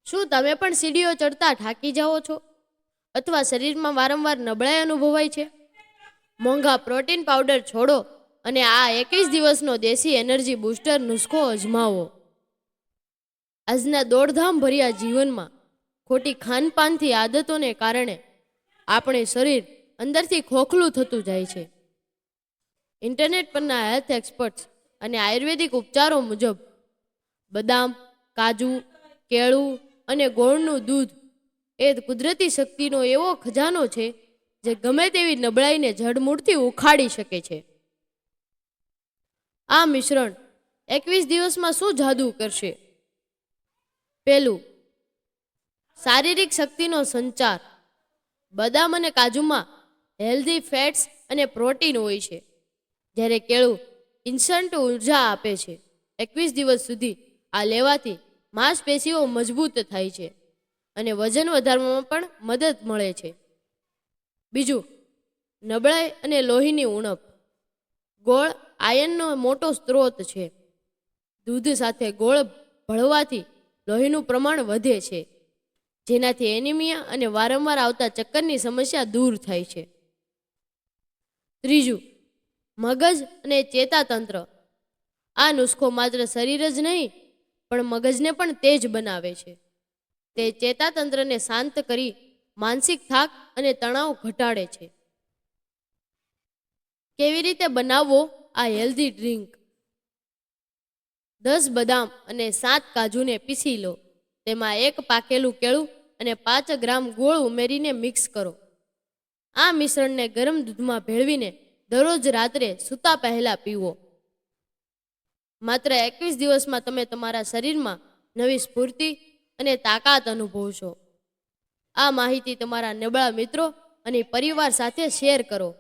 શું તમે પણ સીડીઓ ચડતા થાકી જાઓ છો અથવા શરીરમાં વારંવાર નબળાઈ અનુભવાય છે? મોંઘા પ્રોટીન પાવડર છોડો અને આ 21 દિવસનો દેશી એનર્જી બૂસ્ટર નુસ્ખો અજમાવો. આજના દોડધામ ભર્યા જીવનમાં ખોટી ખાનપાનથી આદતોને કારણે આપણે શરીર અંદરથી ખોખલું થતું જાય છે. ઇન્ટરનેટ પરના હેલ્થ એક્સપર્ટ્સ અને આયુર્વેદિક ઉપચારો મુજબ બદામ, કાજુ, કેળું અને ગોળનું દૂધ એ કુદરતી શક્તિનો એવો ખજાનો છે જે ગમે તેવી નબળાઈને જડમૂળથી ઉખાડી શકે છે. આ મિશ્રણ 21 દિવસમાં શું જાદુ કરશે? પહેલું, શારીરિક શક્તિનો સંચાર. બદામ અને કાજુમાં હેલ્ધી ફેટ્સ અને પ્રોટીન હોય છે, જ્યારે કેળું ઇન્સ્ટન્ટ ઉર્જા આપે છે. 21 દિવસ સુધી આ લેવાથી માંસપેશીઓ મજબૂત થાય છે અને વજન વધારવામાં પણ મદદ મળે છે. બીજું, નબળાઈ અને લોહીની ઉણપ. ગોળ આયર્નનો મોટો સ્ત્રોત છે. દૂધ સાથે ગોળ ભળવાથી લોહીનું પ્રમાણ વધે છે, જેનાથી એનિમિયા અને વારંવાર આવતા ચક્કરની સમસ્યા દૂર થાય છે. ત્રીજું, મગજ અને ચેતાતંત્ર. આ નુસ્ખો માત્ર શરીર જ નહીં પણ મગજને પણ તેજ બનાવે છે. તે ચેતાતંત્રને શાંત કરી માનસિક થાક અને તણાવ ઘટાડે છે. કેવી રીતે બનાવવો આ હેલ્ધી ડ્રિંક? 10 બદામ અને 7 કાજુને પીસી લો. તેમાં 1 પાકેલું કેળું અને 5 ગ્રામ ગોળ ઉમેરીને મિક્સ કરો. આ મિશ્રણને ગરમ દૂધમાં ભેળવીને દરરોજ રાત્રે સૂતા પહેલા પીવો. માત્ર 21 દિવસમાં તમે તમારા શરીરમાં નવી સ્ફૂર્તિ અને તાકાત અનુભવશો. આ માહિતી તમારા નબળા મિત્રો અને પરિવાર સાથે શેર કરો.